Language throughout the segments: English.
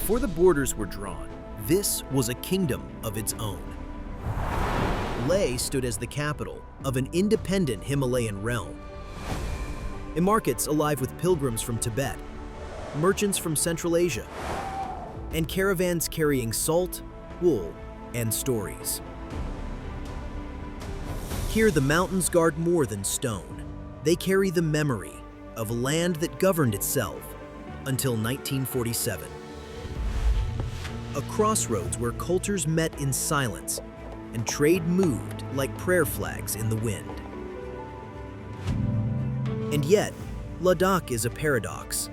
Before the borders were drawn, this was a kingdom of its own. Leh stood as the capital of an independent Himalayan realm. In markets alive with pilgrims from Tibet, merchants from Central Asia, and caravans carrying salt, wool, and stories. Here the mountains guard more than stone. They carry the memory of a land that governed itself until 1947. A crossroads where cultures met in silence and trade moved like prayer flags in the wind. And yet, Ladakh is a paradox.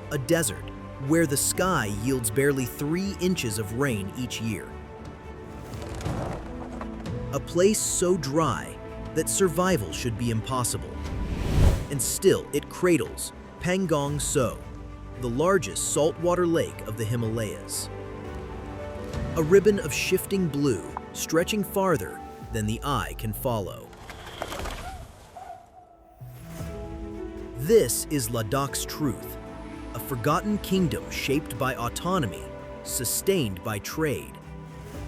A desert where the sky yields barely 3 inches of rain each year. A place so dry that survival should be impossible. And still it cradles Pangong Tso, the largest saltwater lake of the Himalayas. A ribbon of shifting blue stretching farther than the eye can follow. This is Ladakh's truth, a forgotten kingdom shaped by autonomy, sustained by trade,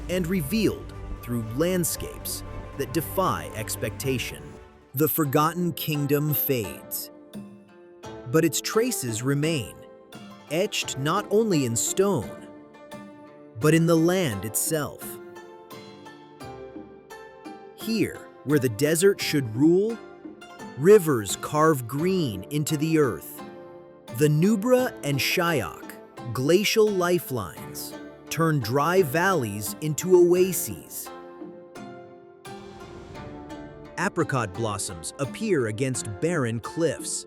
and revealed through landscapes that defy expectation. The forgotten kingdom fades, but its traces remain, etched not only in stone, but in the land itself. Here, where the desert should rule, rivers carve green into the earth. The Nubra and Shyok, glacial lifelines, turn dry valleys into oases. Apricot blossoms appear against barren cliffs.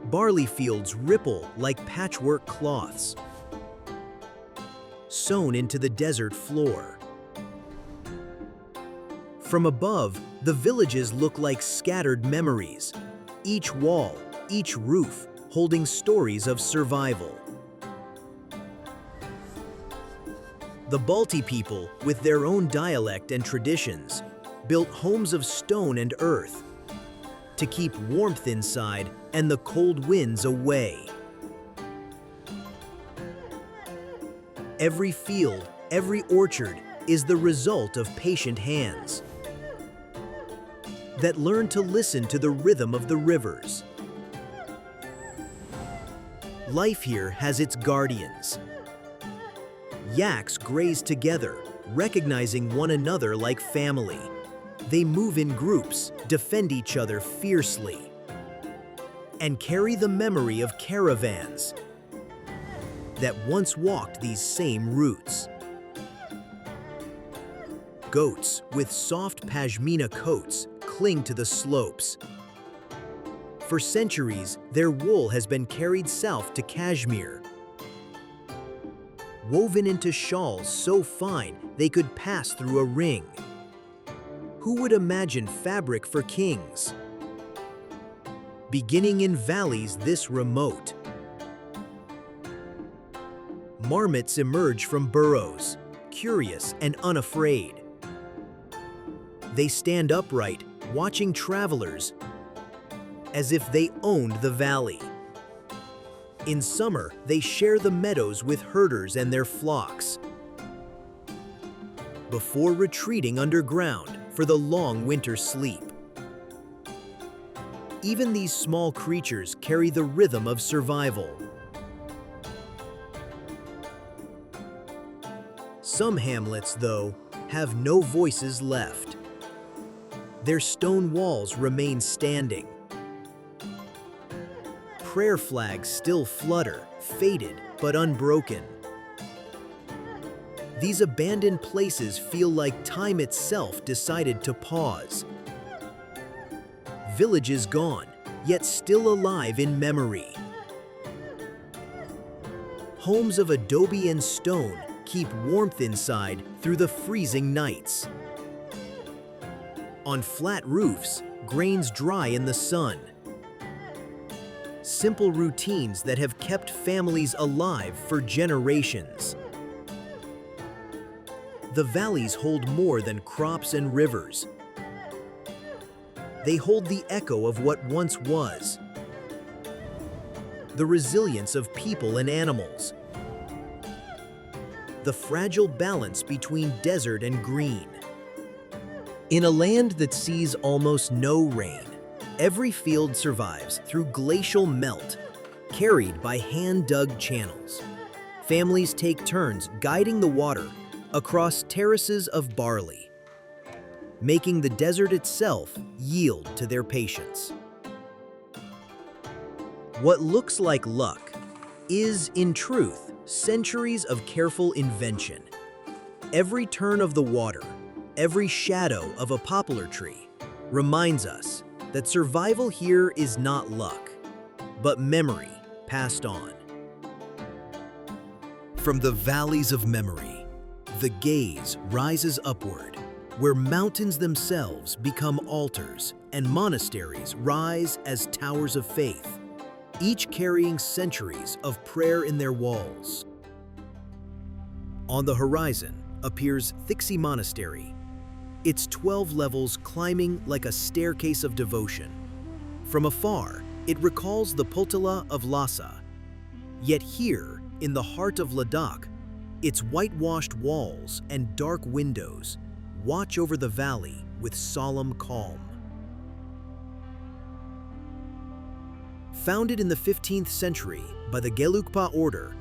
Barley fields ripple like patchwork cloths, sewn into the desert floor. From above, the villages look like scattered memories, each wall, each roof holding stories of survival. The Balti people, with their own dialect and traditions, built homes of stone and earth to keep warmth inside and the cold winds away. Every field, every orchard is the result of patient hands that learn to listen to the rhythm of the rivers. Life here has its guardians. Yaks graze together, recognizing one another like family. They move in groups, defend each other fiercely, and carry the memory of caravans that once walked these same routes. Goats with soft pashmina coats cling to the slopes. For centuries, their wool has been carried south to Kashmir, woven into shawls so fine they could pass through a ring. Who would imagine fabric for kings? Beginning in valleys this remote, marmots emerge from burrows, curious and unafraid. They stand upright, watching travelers as if they owned the valley. In summer, they share the meadows with herders and their flocks, before retreating underground for the long winter sleep. Even these small creatures carry the rhythm of survival. Some hamlets, though, have no voices left. Their stone walls remain standing. Prayer flags still flutter, faded but unbroken. These abandoned places feel like time itself decided to pause. Villages gone, yet still alive in memory. Homes of adobe and stone keep warmth inside through the freezing nights. On flat roofs, grains dry in the sun. Simple routines that have kept families alive for generations. The valleys hold more than crops and rivers. They hold the echo of what once was. The resilience of people and animals, the fragile balance between desert and green. In a land that sees almost no rain, every field survives through glacial melt, carried by hand-dug channels. Families take turns guiding the water across terraces of barley, making the desert itself yield to their patience. What looks like luck is, in truth, centuries of careful invention. Every turn of the water, every shadow of a poplar tree, reminds us that survival here is not luck, but memory passed on. From the valleys of memory, the gaze rises upward, where mountains themselves become altars and monasteries rise as towers of faith, each carrying centuries of prayer in their walls. On the horizon appears Thiksey Monastery, its 12 levels climbing like a staircase of devotion. From afar, it recalls the Phugtal of Lhasa. Yet here, in the heart of Ladakh, its whitewashed walls and dark windows watch over the valley with solemn calm. Founded in the 15th century by the Gelugpa order,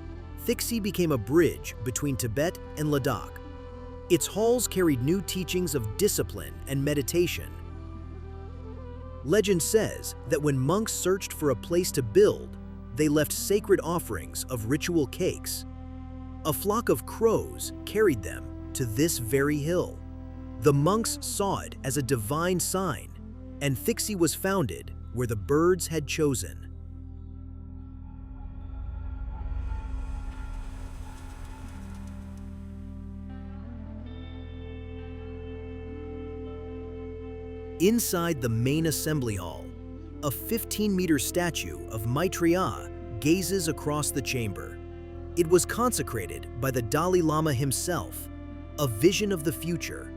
Thiksey became a bridge between Tibet and Ladakh. Its halls carried new teachings of discipline and meditation. Legend says that when monks searched for a place to build, they left sacred offerings of ritual cakes. A flock of crows carried them to this very hill. The monks saw it as a divine sign, and Thiksey was founded where the birds had chosen. Inside the main assembly hall, a 15-meter statue of Maitreya gazes across the chamber. It was consecrated by the Dalai Lama himself, a vision of the future,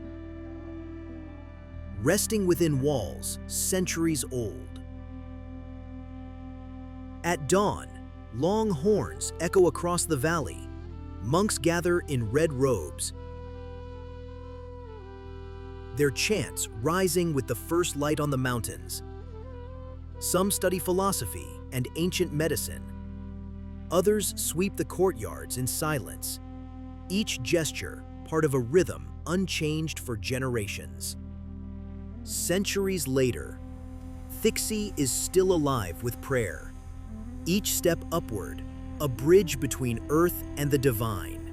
resting within walls centuries old. At dawn, long horns echo across the valley. Monks gather in red robes, their chants rising with the first light on the mountains. Some study philosophy and ancient medicine. Others sweep the courtyards in silence, each gesture part of a rhythm unchanged for generations. Centuries later, Thiksey is still alive with prayer. Each step upward, a bridge between earth and the divine.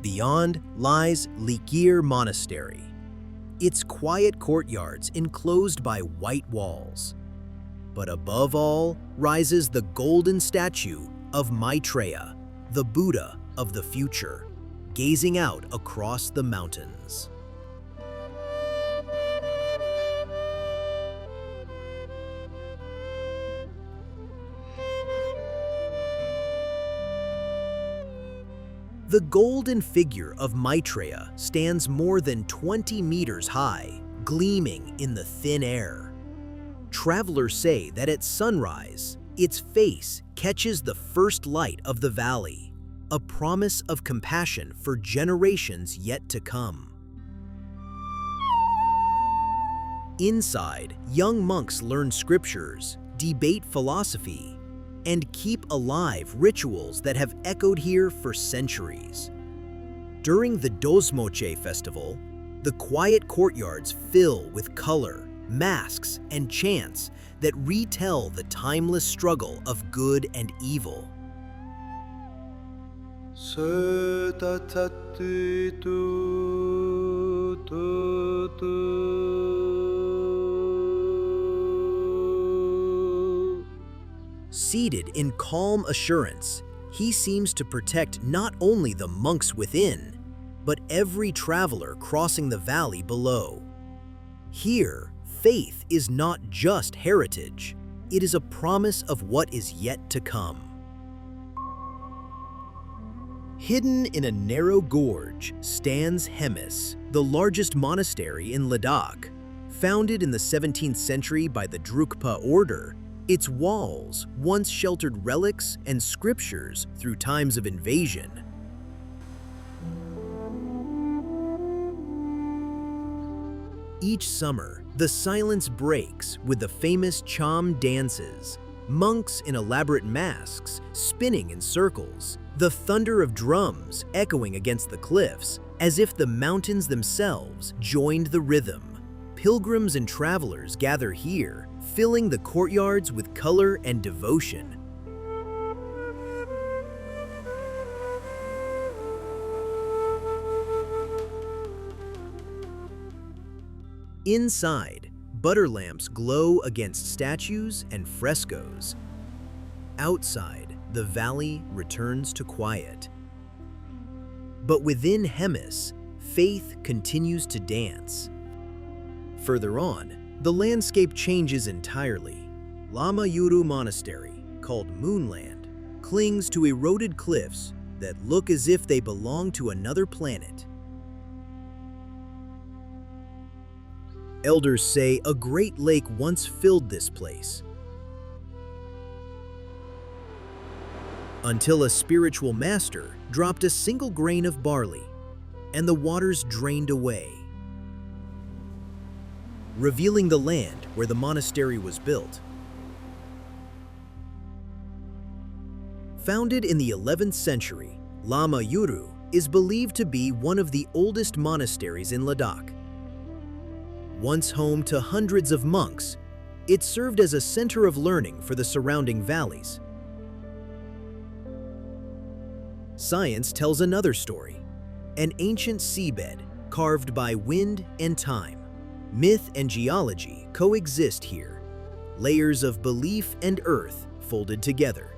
Beyond lies Likir Monastery, its quiet courtyards enclosed by white walls. But above all rises the golden statue of Maitreya, the Buddha of the future, gazing out across the mountains. The golden figure of Maitreya stands more than 20 meters high, gleaming in the thin air. Travelers say that at sunrise, its face catches the first light of the valley, a promise of compassion for generations yet to come. Inside, young monks learn scriptures, debate philosophy, and keep alive rituals that have echoed here for centuries. During the Dosmoche festival, the quiet courtyards fill with color, masks, and chants that retell the timeless struggle of good and evil. Seated in calm assurance, he seems to protect not only the monks within, but every traveler crossing the valley below. Here, faith is not just heritage, it is a promise of what is yet to come. Hidden in a narrow gorge stands Hemis, the largest monastery in Ladakh. Founded in the 17th century by the Drukpa order, Its walls once sheltered relics and scriptures through times of invasion. Each summer, the silence breaks with the famous Cham dances, monks in elaborate masks spinning in circles, the thunder of drums echoing against the cliffs, as if the mountains themselves joined the rhythm. Pilgrims and travelers gather here, filling the courtyards with color and devotion. Inside, butter lamps glow against statues and frescoes. Outside, the valley returns to quiet. But within Hemis, faith continues to dance. Further on, the landscape changes entirely. Lamayuru Monastery, called Moonland, clings to eroded cliffs that look as if they belong to another planet. Elders say a great lake once filled this place, until a spiritual master dropped a single grain of barley, and the waters drained away, revealing the land where the monastery was built. Founded in the 11th century, Lamayuru is believed to be one of the oldest monasteries in Ladakh. Once home to hundreds of monks, it served as a center of learning for the surrounding valleys. Science tells another story, an ancient seabed carved by wind and time. Myth and geology coexist here, layers of belief and earth folded together.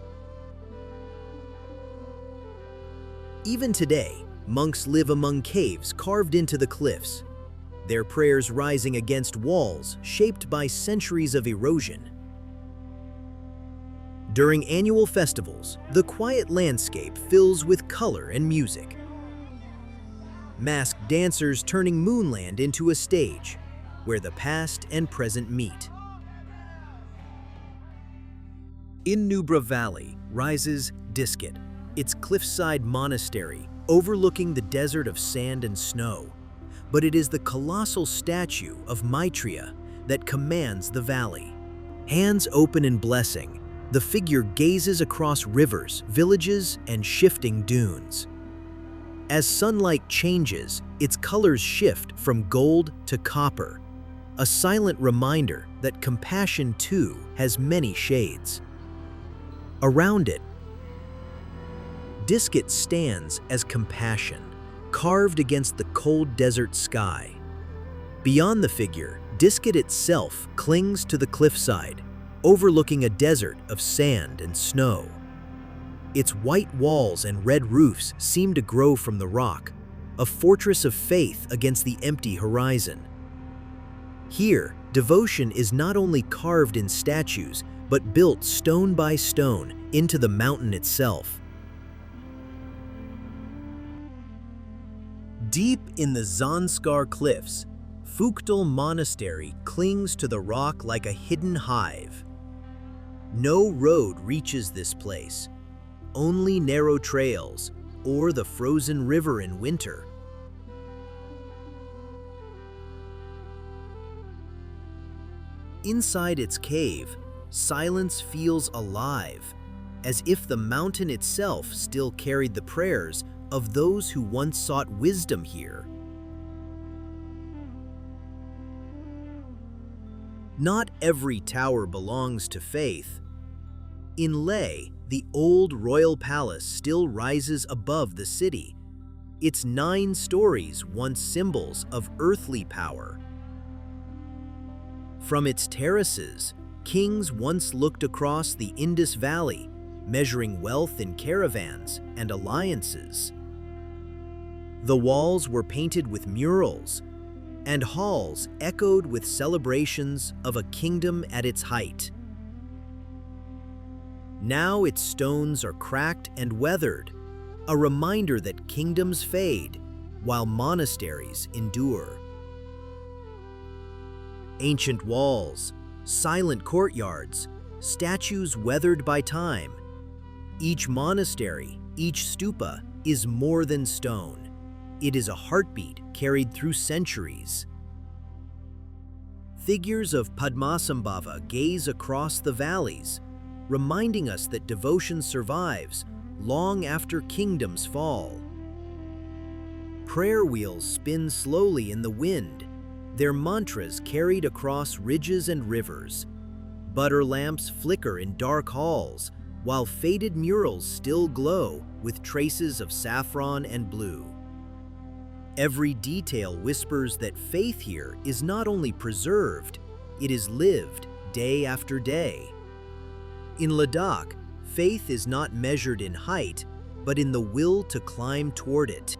Even today, monks live among caves carved into the cliffs, their prayers rising against walls shaped by centuries of erosion. During annual festivals, the quiet landscape fills with color and music. Masked dancers turning Moonland into a stage, where the past and present meet. In Nubra Valley rises Diskit, its cliffside monastery overlooking the desert of sand and snow. But it is the colossal statue of Maitreya that commands the valley. Hands open in blessing, the figure gazes across rivers, villages, and shifting dunes. As sunlight changes, its colors shift from gold to copper, a silent reminder that compassion too has many shades. Around it, Diskit stands as compassion, carved against the cold desert sky. Beyond the figure, Diskit itself clings to the cliffside, overlooking a desert of sand and snow. Its white walls and red roofs seem to grow from the rock, a fortress of faith against the empty horizon. Here, devotion is not only carved in statues, but built stone by stone into the mountain itself. Deep in the Zanskar cliffs, Phugtal Monastery clings to the rock like a hidden hive. No road reaches this place, only narrow trails or the frozen river in winter. Inside its cave, silence feels alive, as if the mountain itself still carried the prayers of those who once sought wisdom here. Not every tower belongs to faith. In Leh, the old royal palace still rises above the city, its 9 stories once symbols of earthly power. From its terraces, kings once looked across the Indus Valley, measuring wealth in caravans and alliances. The walls were painted with murals, and halls echoed with celebrations of a kingdom at its height. Now its stones are cracked and weathered, a reminder that kingdoms fade while monasteries endure. Ancient walls, silent courtyards, statues weathered by time. Each monastery, each stupa, is more than stone. It is a heartbeat carried through centuries. Figures of Padmasambhava gaze across the valleys, reminding us that devotion survives long after kingdoms fall. Prayer wheels spin slowly in the wind, their mantras carried across ridges and rivers. Butter lamps flicker in dark halls, while faded murals still glow with traces of saffron and blue. Every detail whispers that faith here is not only preserved, it is lived day after day. In Ladakh, faith is not measured in height, but in the will to climb toward it.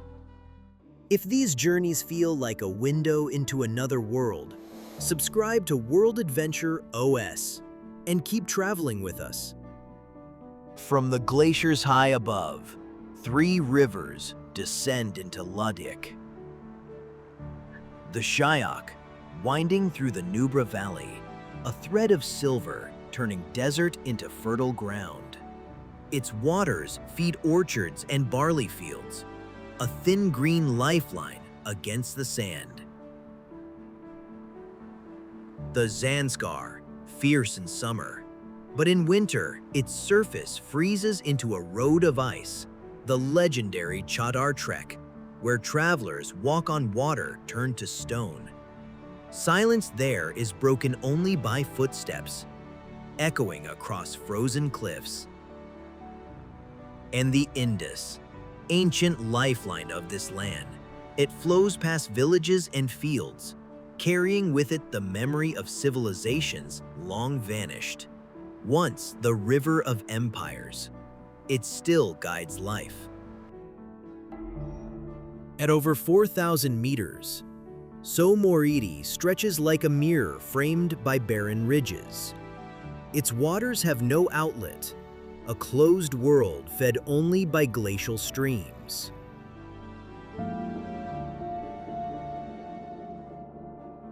If these journeys feel like a window into another world, subscribe to World Adventure OS and keep traveling with us. From the glaciers high above, 3 rivers descend into Ladakh. The Shyok, winding through the Nubra Valley, a thread of silver turning desert into fertile ground. Its waters feed orchards and barley fields, a thin green lifeline against the sand. The Zanskar, fierce in summer, but in winter its surface freezes into a road of ice, the legendary Chadar Trek, where travelers walk on water turned to stone. Silence there is broken only by footsteps, echoing across frozen cliffs. And the Indus, ancient lifeline of this land, it flows past villages and fields, carrying with it the memory of civilizations long vanished. Once the river of empires, it still guides life. At over 4,000 meters, Tso Moriri stretches like a mirror framed by barren ridges. Its waters have no outlet, a closed world fed only by glacial streams.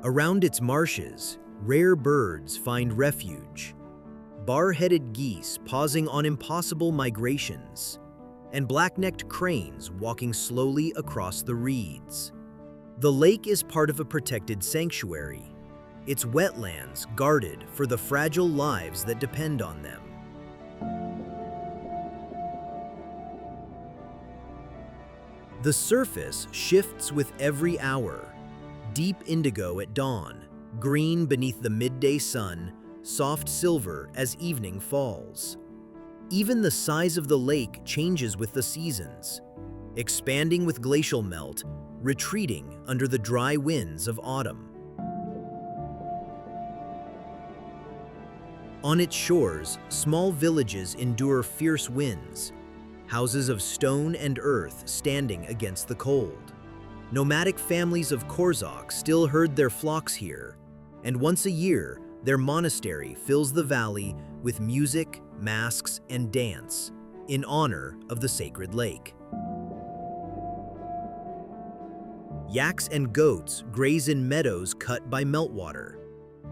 Around its marshes, rare birds find refuge. Bar-headed geese pausing on impossible migrations, and black-necked cranes walking slowly across the reeds. The lake is part of a protected sanctuary, its wetlands guarded for the fragile lives that depend on them. The surface shifts with every hour, deep indigo at dawn, green beneath the midday sun, soft silver as evening falls. Even the size of the lake changes with the seasons, expanding with glacial melt, retreating under the dry winds of autumn. On its shores, small villages endure fierce winds, houses of stone and earth standing against the cold. Nomadic families of Korzak still herd their flocks here, and once a year, their monastery fills the valley with music, masks, and dance in honor of the sacred lake. Yaks and goats graze in meadows cut by meltwater,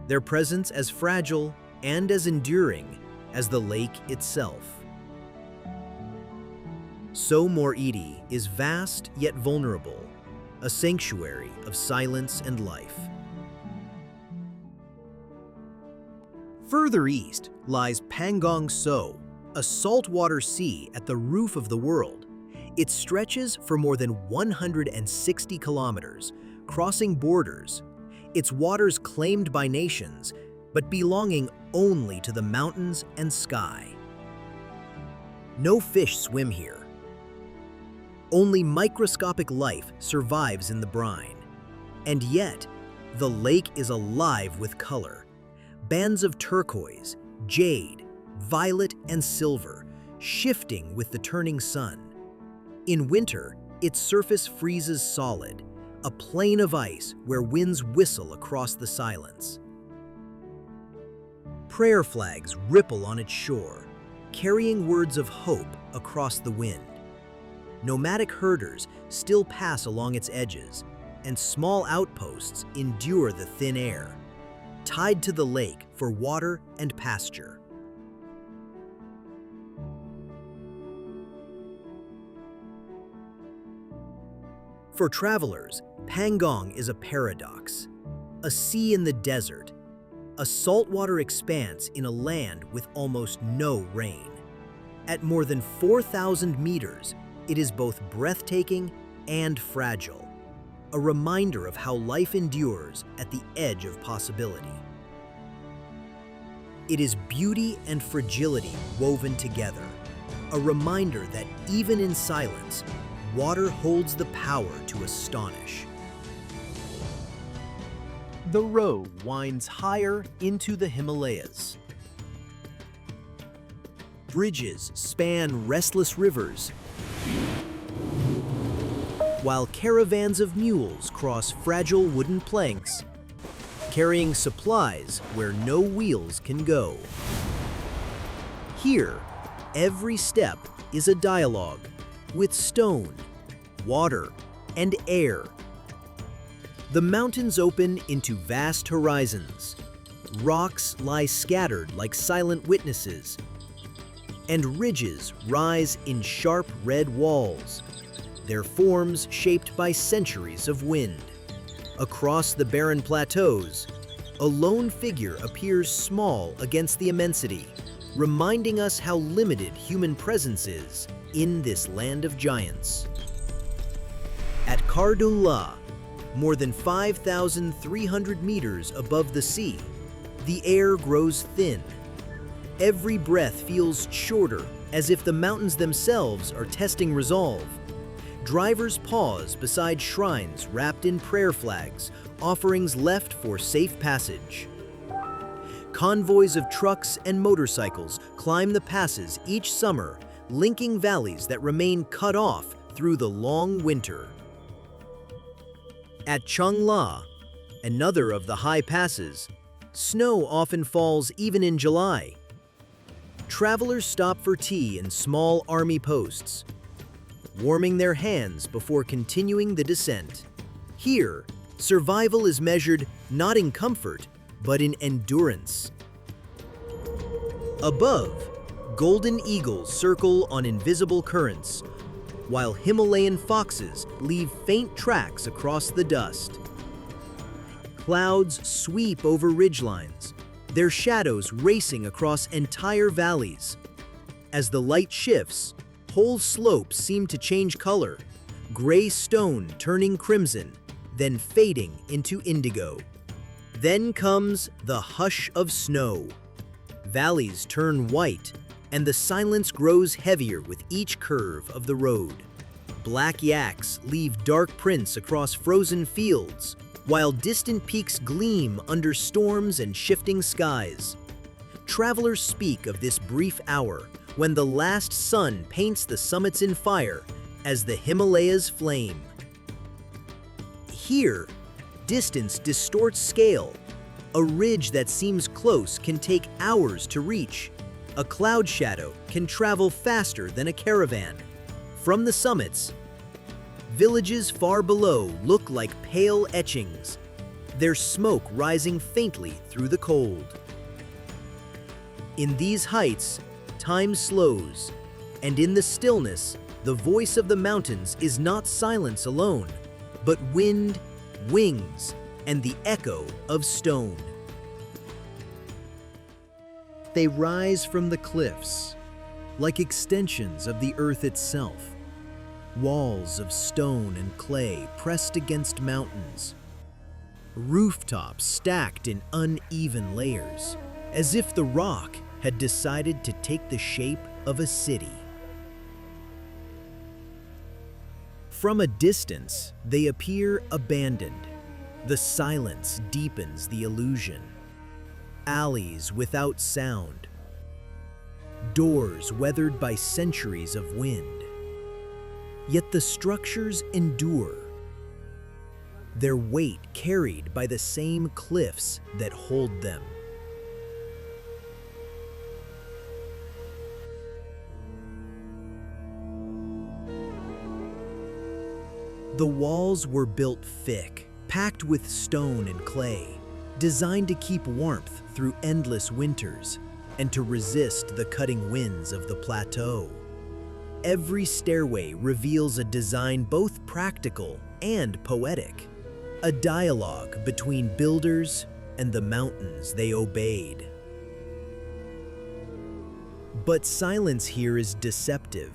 their presence as fragile and as enduring as the lake itself. Tso Moriri is vast yet vulnerable, a sanctuary of silence and life. Further east lies Pangong Tso, a saltwater sea at the roof of the world. It stretches for more than 160 kilometers, crossing borders, its waters claimed by nations, but belonging only to the mountains and sky. No fish swim here. Only microscopic life survives in the brine. And yet, the lake is alive with color. Bands of turquoise, jade, violet, and silver, shifting with the turning sun. In winter, its surface freezes solid, a plain of ice where winds whistle across the silence. Prayer flags ripple on its shore, carrying words of hope across the wind. Nomadic herders still pass along its edges, and small outposts endure the thin air, tied to the lake for water and pasture. For travelers, Pangong is a paradox. A sea in the desert, a saltwater expanse in a land with almost no rain. At more than 4,000 meters, it is both breathtaking and fragile, a reminder of how life endures at the edge of possibility. It is beauty and fragility woven together, a reminder that even in silence, water holds the power to astonish. The road winds higher into the Himalayas. Bridges span restless rivers, while caravans of mules cross fragile wooden planks, carrying supplies where no wheels can go. Here, every step is a dialogue with stone, water, and air. The mountains open into vast horizons. Rocks lie scattered like silent witnesses, and ridges rise in sharp red walls, their forms shaped by centuries of wind. Across the barren plateaus, a lone figure appears small against the immensity, reminding us how limited human presence is in this land of giants. At Kardula, more than 5,300 meters above the sea, the air grows thin. Every breath feels shorter, as if the mountains themselves are testing resolve. Drivers pause beside shrines wrapped in prayer flags, offerings left for safe passage. Convoys of trucks and motorcycles climb the passes each summer, linking valleys that remain cut off through the long winter. At Changla, another of the high passes, snow often falls even in July. Travelers stop for tea in small army posts, warming their hands before continuing the descent. Here, survival is measured not in comfort, but in endurance. Above, golden eagles circle on invisible currents, while Himalayan foxes leave faint tracks across the dust. Clouds sweep over ridgelines, their shadows racing across entire valleys. As the light shifts, whole slopes seem to change color, gray stone turning crimson, then fading into indigo. Then comes the hush of snow. Valleys turn white, and the silence grows heavier with each curve of the road. Black yaks leave dark prints across frozen fields, while distant peaks gleam under storms and shifting skies. Travelers speak of this brief hour when the last sun paints the summits in fire as the Himalayas flame. Here, distance distorts scale. A ridge that seems close can take hours to reach. A cloud shadow can travel faster than a caravan. From the summits, villages far below look like pale etchings, their smoke rising faintly through the cold. In these heights, time slows, and in the stillness, the voice of the mountains is not silence alone, but wind, wings, and the echo of stone. They rise from the cliffs, like extensions of the earth itself, walls of stone and clay pressed against mountains, rooftops stacked in uneven layers, as if the rock had decided to take the shape of a city. From a distance, they appear abandoned. The silence deepens the illusion. Alleys without sound, doors weathered by centuries of wind. Yet the structures endure, their weight carried by the same cliffs that hold them. The walls were built thick, packed with stone and clay, designed to keep warmth through endless winters and to resist the cutting winds of the plateau. Every stairway reveals a design both practical and poetic, a dialogue between builders and the mountains they obeyed. But silence here is deceptive.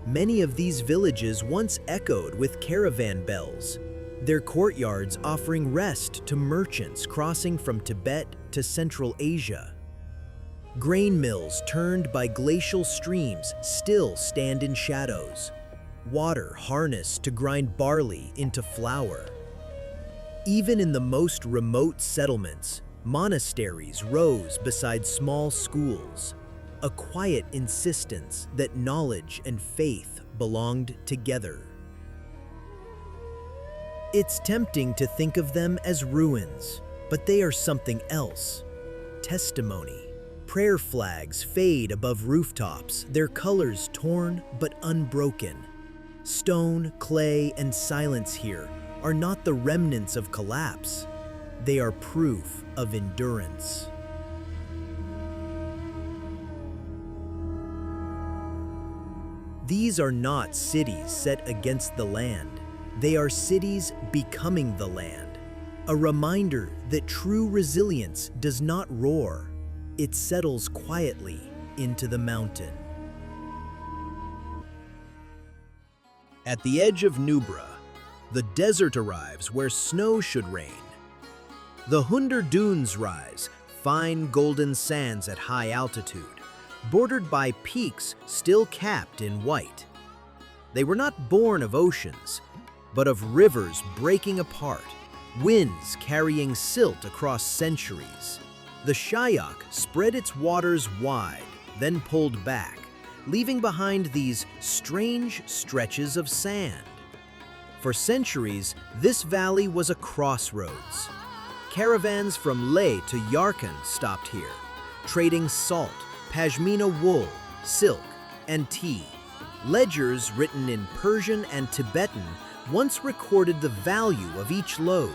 Many of these villages once echoed with caravan bells, their courtyards offering rest to merchants crossing from Tibet to Central Asia. Grain mills turned by glacial streams still stand in shadows, water harnessed to grind barley into flour. Even in the most remote settlements, monasteries rose beside small schools, a quiet insistence that knowledge and faith belonged together. It's tempting to think of them as ruins, but they are something else. Testimony. Prayer flags fade above rooftops, their colors torn but unbroken. Stone, clay, and silence here are not the remnants of collapse. They are proof of endurance. These are not cities set against the land. They are cities becoming the land. A reminder that true resilience does not roar. It settles quietly into the mountain. At the edge of Nubra, the desert arrives where snow should rain. The Hundar Dunes rise, fine golden sands at high altitude, bordered by peaks still capped in white. They were not born of oceans, but of rivers breaking apart, winds carrying silt across centuries. The Shyok spread its waters wide, then pulled back, leaving behind these strange stretches of sand. For centuries, this valley was a crossroads. Caravans from Leh to Yarkand stopped here, trading salt, pashmina wool, silk, and tea. Ledgers written in Persian and Tibetan once recorded the value of each load,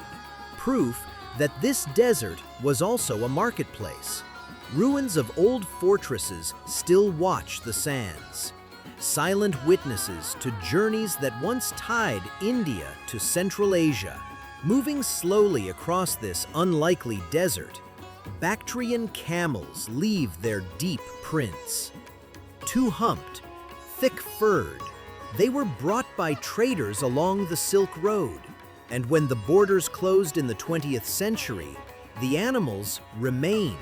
proof that this desert was also a marketplace. Ruins of old fortresses still watch the sands, silent witnesses to journeys that once tied India to Central Asia. Moving slowly across this unlikely desert, Bactrian camels leave their deep prints. Two-humped, thick-furred, they were brought by traders along the Silk Road. And when the borders closed in the 20th century, the animals remained.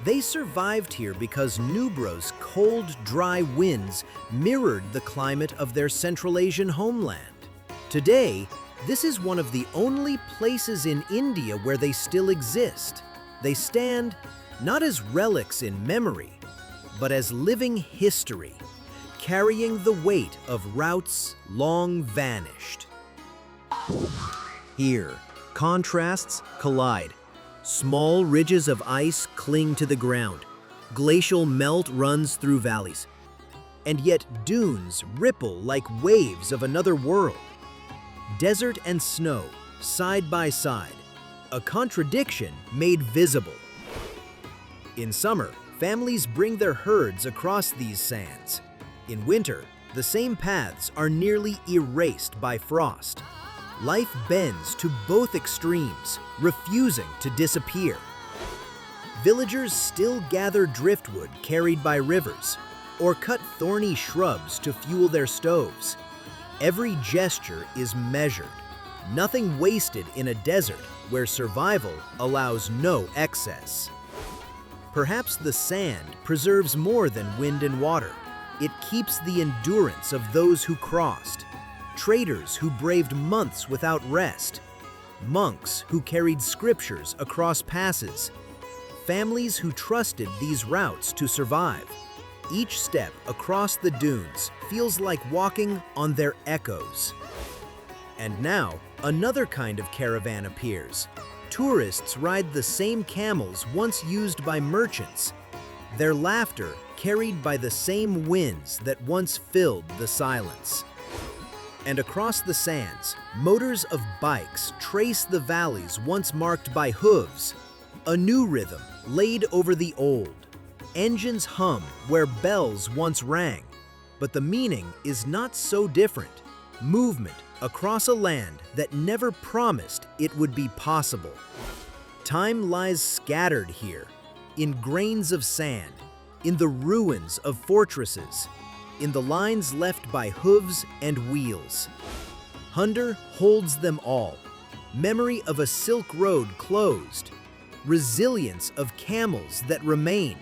They survived here because Nubra's cold, dry winds mirrored the climate of their Central Asian homeland. Today, this is one of the only places in India where they still exist. They stand not as relics in memory, but as living history, carrying the weight of routes long vanished. Here, contrasts collide. Small ridges of ice cling to the ground. Glacial melt runs through valleys. And yet dunes ripple like waves of another world. Desert and snow, side by side. A contradiction made visible. In summer, families bring their herds across these sands. In winter, the same paths are nearly erased by frost. Life bends to both extremes, refusing to disappear. Villagers still gather driftwood carried by rivers, or cut thorny shrubs to fuel their stoves. Every gesture is measured, nothing wasted in a desert where survival allows no excess. Perhaps the sand preserves more than wind and water. It keeps the endurance of those who crossed. Traders who braved months without rest, monks who carried scriptures across passes, families who trusted these routes to survive. Each step across the dunes feels like walking on their echoes. And now, another kind of caravan appears. Tourists ride the same camels once used by merchants, their laughter carried by the same winds that once filled the silence. And across the sands, motors of bikes trace the valleys once marked by hooves, a new rhythm laid over the old. Engines hum where bells once rang. But the meaning is not so different. Movement across a land that never promised it would be possible. Time lies scattered here, in grains of sand, in the ruins of fortresses, in the lines left by hooves and wheels. Hunter holds them all. Memory of a Silk Road closed, resilience of camels that remained,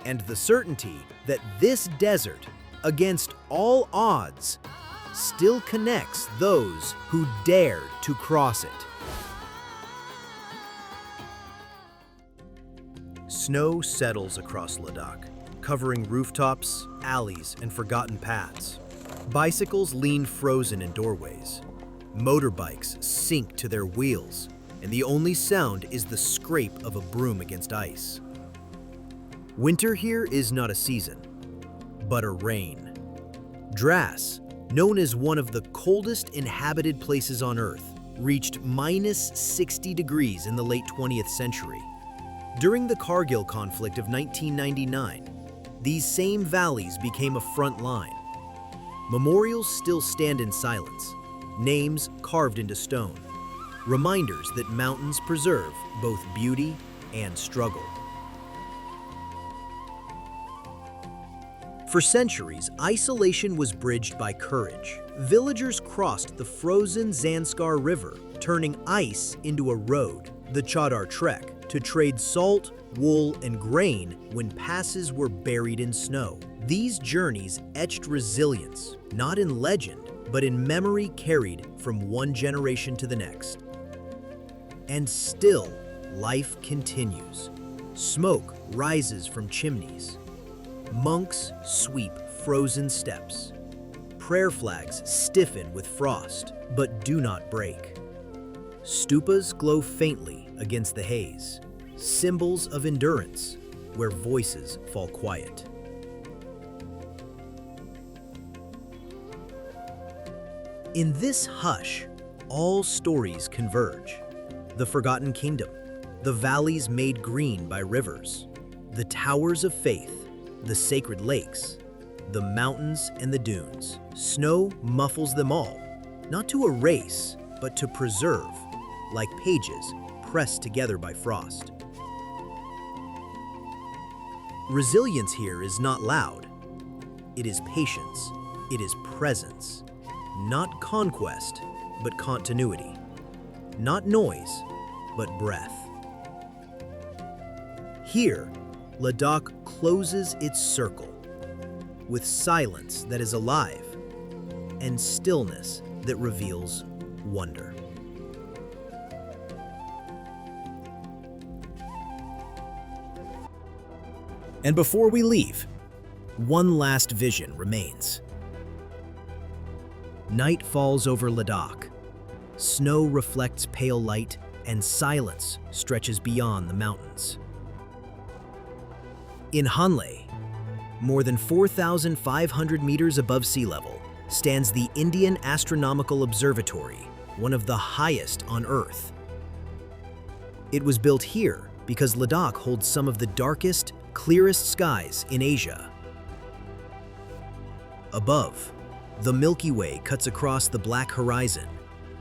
and the certainty that this desert, against all odds, still connects those who dared to cross it. Snow settles across Ladakh, covering rooftops, alleys, and forgotten paths. Bicycles lean frozen in doorways. Motorbikes sink to their wheels, and the only sound is the scrape of a broom against ice. Winter here is not a season, but a rain. Dras, known as one of the coldest inhabited places on Earth, reached minus 60 degrees in the late 20th century. During the Kargil conflict of 1999, these same valleys became a front line. Memorials still stand in silence, names carved into stone, reminders that mountains preserve both beauty and struggle. For centuries, isolation was bridged by courage. Villagers crossed the frozen Zanskar River, turning ice into a road, the Chadar Trek, to trade salt, wool, and grain when passes were buried in snow. These journeys etched resilience, not in legend, but in memory carried from one generation to the next. And still, life continues. Smoke rises from chimneys. Monks sweep frozen steps. Prayer flags stiffen with frost, but do not break. Stupas glow faintly against the haze, symbols of endurance where voices fall quiet. In this hush, all stories converge. The forgotten kingdom, the valleys made green by rivers, the towers of faith, the sacred lakes, the mountains and the dunes. Snow muffles them all, not to erase, but to preserve, like pages pressed together by frost. Resilience here is not loud. It is patience. It is presence. Not conquest, but continuity. Not noise, but breath. Here, Ladakh closes its circle with silence that is alive and stillness that reveals wonder. And before we leave, one last vision remains. Night falls over Ladakh. Snow reflects pale light, and silence stretches beyond the mountains. In Hanle, more than 4,500 meters above sea level, stands the Indian Astronomical Observatory, one of the highest on Earth. It was built here because Ladakh holds some of the darkest, clearest skies in Asia. Above, the Milky Way cuts across the black horizon,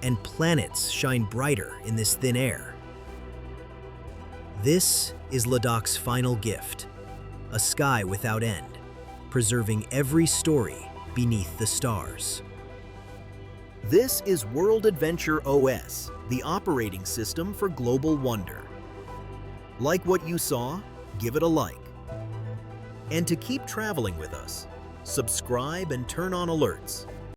and planets shine brighter in this thin air. This is Ladakh's final gift, a sky without end, preserving every story beneath the stars. This is World Adventure OS, the operating system for global wonder. Like what you saw? Give it a like. And to keep traveling with us, subscribe and turn on alerts